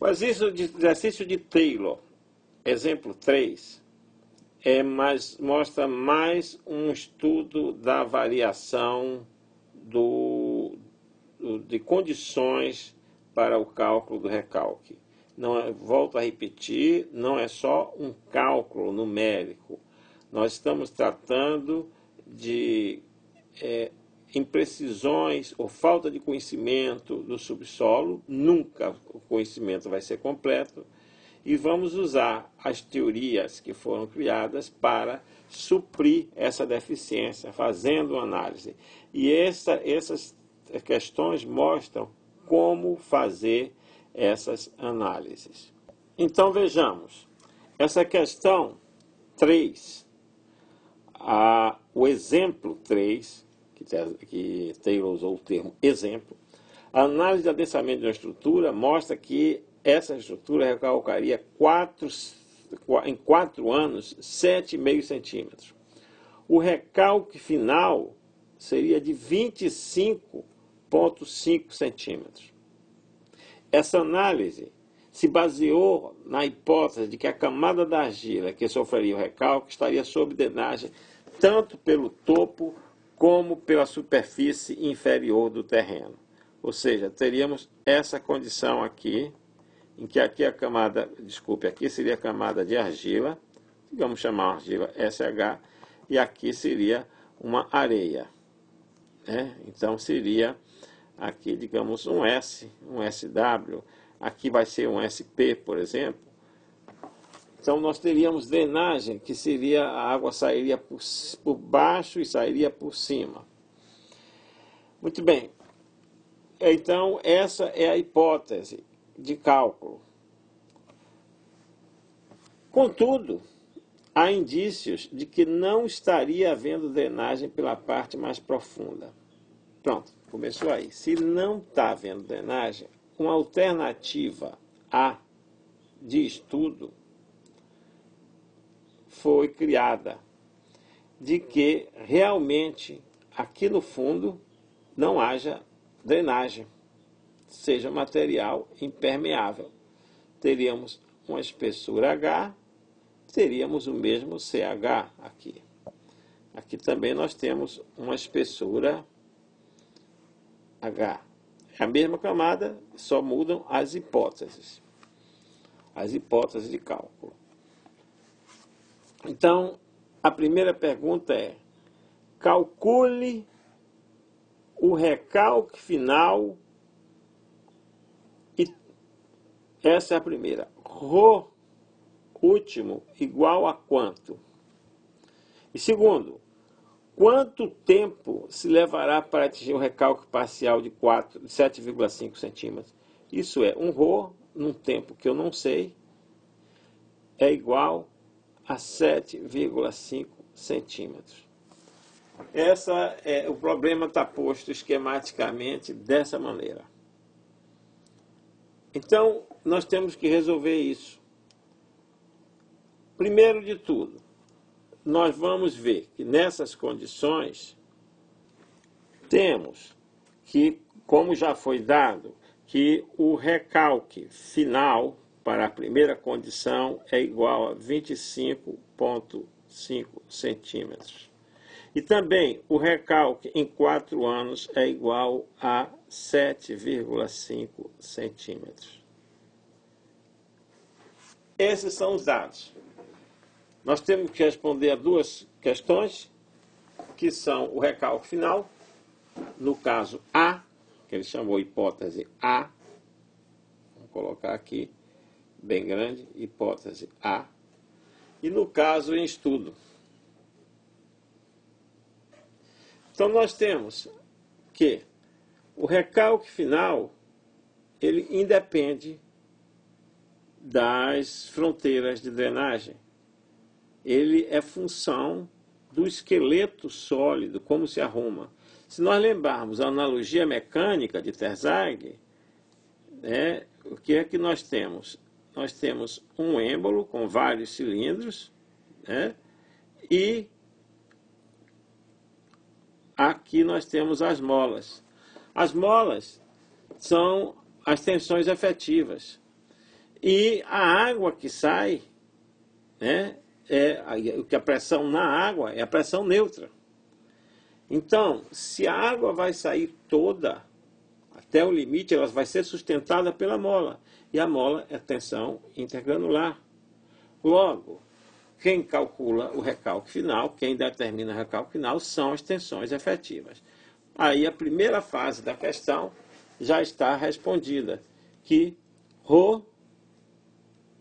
O exercício de Taylor, exemplo 3, mostra mais um estudo da variação de condições para o cálculo do recalque. Não volto a repetir, não é só um cálculo numérico. Nós estamos tratando de imprecisões ou falta de conhecimento do subsolo, nunca o conhecimento vai ser completo, e vamos usar as teorias que foram criadas para suprir essa deficiência, fazendo uma análise. E essas questões mostram como fazer essas análises. Então vejamos, essa questão 3, o exemplo 3, que Taylor usou o termo exemplo, a análise de adensamento de uma estrutura mostra que essa estrutura recalcaria em 4 anos 7,5 centímetros. O recalque final seria de 25,5 centímetros. Essa análise se baseou na hipótese de que a camada da argila que sofreria o recalque estaria sob drenagem tanto pelo topo como pela superfície inferior do terreno. Ou seja, teríamos essa condição aqui, em que aqui a camada, aqui seria a camada de argila, vamos chamar a argila SH, e aqui seria uma areia, né? Então seria aqui, digamos, um S, um SW, aqui vai ser um SP, por exemplo. Então nós teríamos drenagem, que seria a água sairia por baixo e sairia por cima. Muito bem. Então essa é a hipótese de cálculo. Contudo, há indícios de que não estaria havendo drenagem pela parte mais profunda. Pronto, começou aí. Se não está havendo drenagem, uma alternativa A de estudo foi criada, de que realmente aqui no fundo não haja drenagem, seja material impermeável. Teríamos uma espessura H, teríamos o mesmo CH aqui. Aqui também nós temos uma espessura H. É a mesma camada, só mudam as hipóteses de cálculo. Então, a primeira pergunta é: calcule o recalque final. E essa é a primeira. Rho último igual a quanto? E segundo, quanto tempo se levará para atingir um recalque parcial de 7,5 centímetros? Isso é, um Rho, num tempo que eu não sei, é igual a 7,5 centímetros. O problema está posto esquematicamente dessa maneira. Então, nós temos que resolver isso. Primeiro de tudo, nós vamos ver que nessas condições temos que, como já foi dado, que o recalque final para a primeira condição é igual a 25,5 centímetros. E também o recalque em 4 anos é igual a 7,5 centímetros. Esses são os dados. Nós temos que responder a 2 questões, que são o recalque final, no caso A, que ele chamou hipótese A. Vamos colocar aqui, bem grande, hipótese A. E no caso em estudo. Então nós temos que o recalque final, ele independe das fronteiras de drenagem. Ele é função do esqueleto sólido, como se arruma. Se nós lembrarmos a analogia mecânica de Terzaghi, né, o que é que nós temos? Nós temos um êmbolo com vários cilindros, né, e aqui nós temos as molas. As molas são as tensões efetivas. E a água que sai, né, que a pressão na água é a pressão neutra. Então, se a água vai sair toda até o limite, ela vai ser sustentada pela mola. E a mola é tensão intergranular. Logo, quem calcula o recalque final, quem determina o recalque final, são as tensões efetivas. Aí a primeira fase da questão já está respondida, que ρ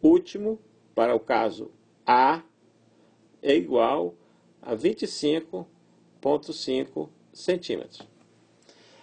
último, para o caso A, é igual a 25,5 centímetros.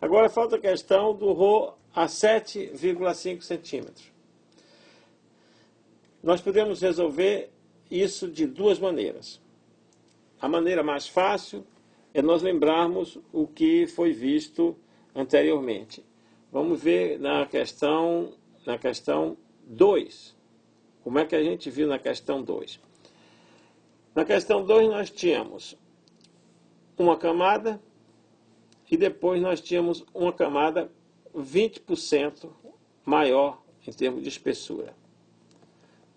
Agora falta a questão do ρ a 7,5 centímetros. Nós podemos resolver isso de duas maneiras. A maneira mais fácil é nós lembrarmos o que foi visto anteriormente. Vamos ver na questão 2. Como é que a gente viu na questão 2? Na questão 2 nós tínhamos uma camada e depois nós tínhamos uma camada 20% maior em termos de espessura.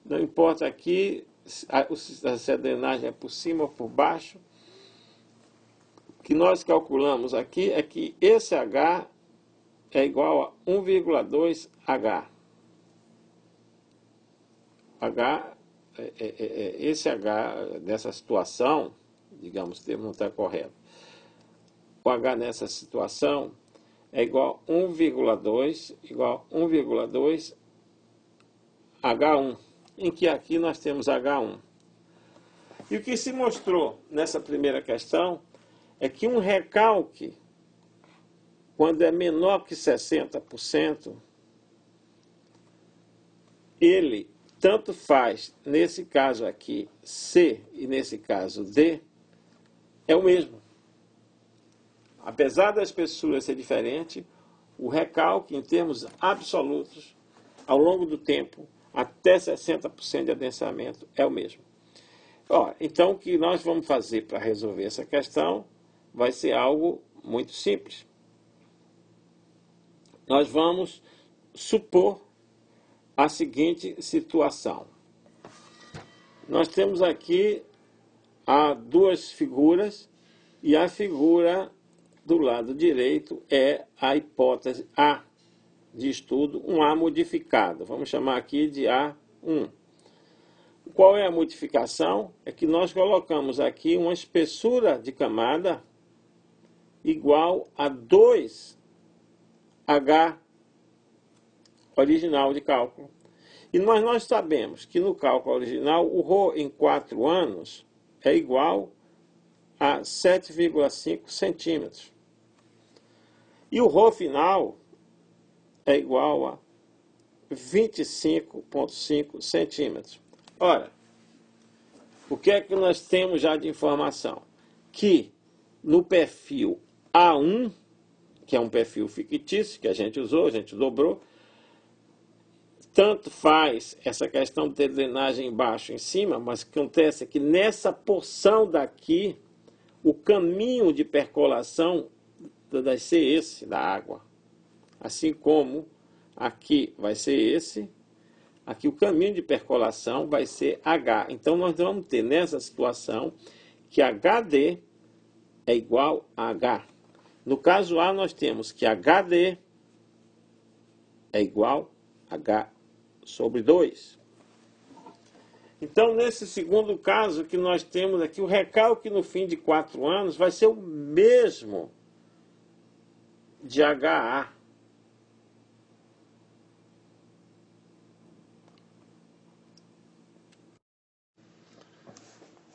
Não importa aqui se a drenagem é por cima ou por baixo. O que nós calculamos aqui é que esse H é igual a 1,2 H. Esse H dessa situação, digamos, o termo não está correto. O H nessa situação é igual a 1,2 H1, em que aqui nós temos H1. E o que se mostrou nessa primeira questão é que um recalque, quando é menor que 60%, ele tanto faz, nesse caso aqui, C e nesse caso D, é o mesmo. Apesar da espessura ser diferente, o recalque, em termos absolutos, ao longo do tempo, até 60% de adensamento, é o mesmo. Então, o que nós vamos fazer para resolver essa questão vai ser algo muito simples. Nós vamos supor a seguinte situação. Nós temos aqui duas figuras, e a figura do lado direito é a hipótese A de estudo, um A modificado. Vamos chamar aqui de A1. Qual é a modificação? É que nós colocamos aqui uma espessura de camada igual a 2H original de cálculo. E nós sabemos que no cálculo original o ρ em 4 anos é igual a 7,5 centímetros. E o ρ final é igual a 25,5 centímetros. Ora, o que é que nós temos já de informação? Que no perfil A1, que é um perfil fictício, que a gente usou, a gente dobrou, tanto faz essa questão de ter drenagem embaixo e em cima, mas o que acontece é que nessa porção daqui, o caminho de percolação vai ser esse da água. Assim como aqui vai ser esse, aqui o caminho de percolação vai ser H. Então, nós vamos ter nessa situação que HD é igual a H. No caso A, nós temos que HD é igual a H sobre 2. Então, nesse segundo caso que nós temos aqui, o recalque no fim de 4 anos vai ser o mesmo de HA.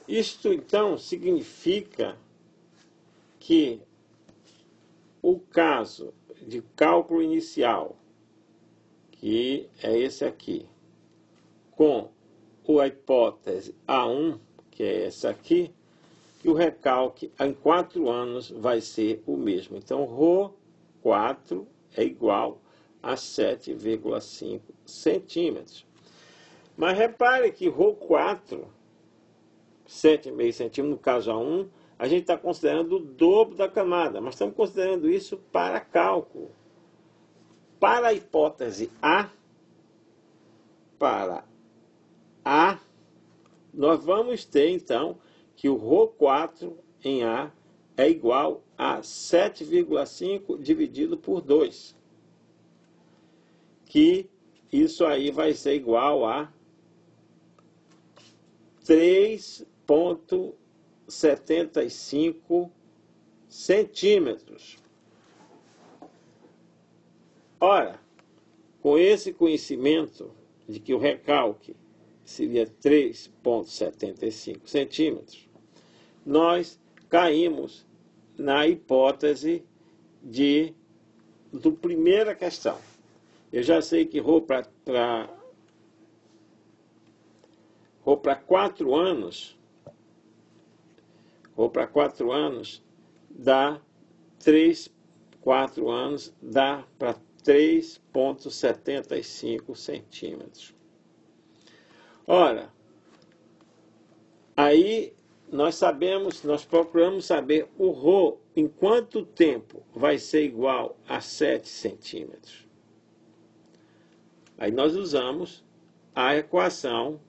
Isto, então, significa que o caso de cálculo inicial, que é esse aqui, com a hipótese A1, que é essa aqui, que o recalque em 4 anos vai ser o mesmo. Então, ρ4 é igual a 7,5 centímetros. Mas repare que ρ4, 7,5 centímetros, no caso A1, a gente está considerando o dobro da camada, mas estamos considerando isso para cálculo. Para a hipótese A, para A, nós vamos ter, então, que o ρ4 em A é igual a 7,5 dividido por 2. Que isso aí vai ser igual a 3,75 centímetros. Ora, com esse conhecimento de que o recalque seria 3,75 centímetros, nós caímos na hipótese do primeira questão. Eu já sei que ρ para 4 anos, ρ para 4 anos dá 4 anos dá para 3,75 centímetros. Ora, aí nós procuramos saber o ρ em quanto tempo vai ser igual a 7 centímetros. Aí nós usamos a equação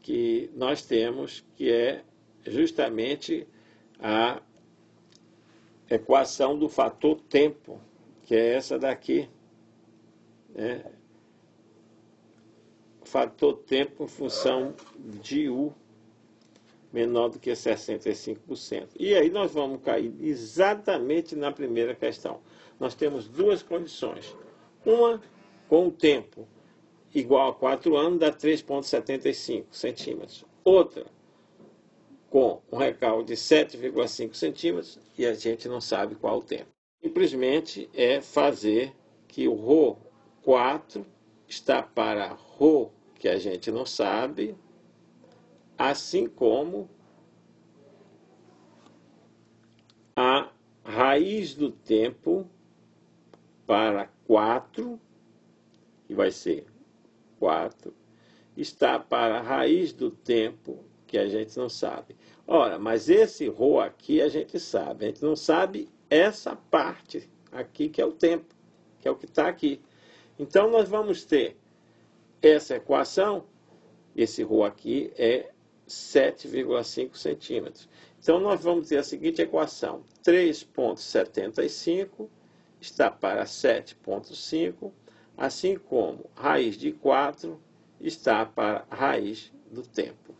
que nós temos, que é justamente a equação do fator tempo, que é essa daqui, né? Fator tempo em função de U menor do que 65%. E aí nós vamos cair exatamente na primeira questão. Nós temos duas condições. Uma com o tempo igual a 4 anos dá 3,75 centímetros. Outra com um recalque de 7,5 centímetros e a gente não sabe qual o tempo. Simplesmente é fazer que o ρ4 está para ρ que a gente não sabe, assim como a raiz do tempo para 4, que vai ser 4, está para a raiz do tempo, que a gente não sabe. Ora, mas esse ρ aqui a gente não sabe essa parte aqui, que é o tempo, que é o que está aqui. Então, nós vamos ter essa equação, esse ρ aqui é 7,5 centímetros. Então, nós vamos ter a seguinte equação: 3,75 está para 7,5, assim como raiz de 4 está para a raiz do tempo.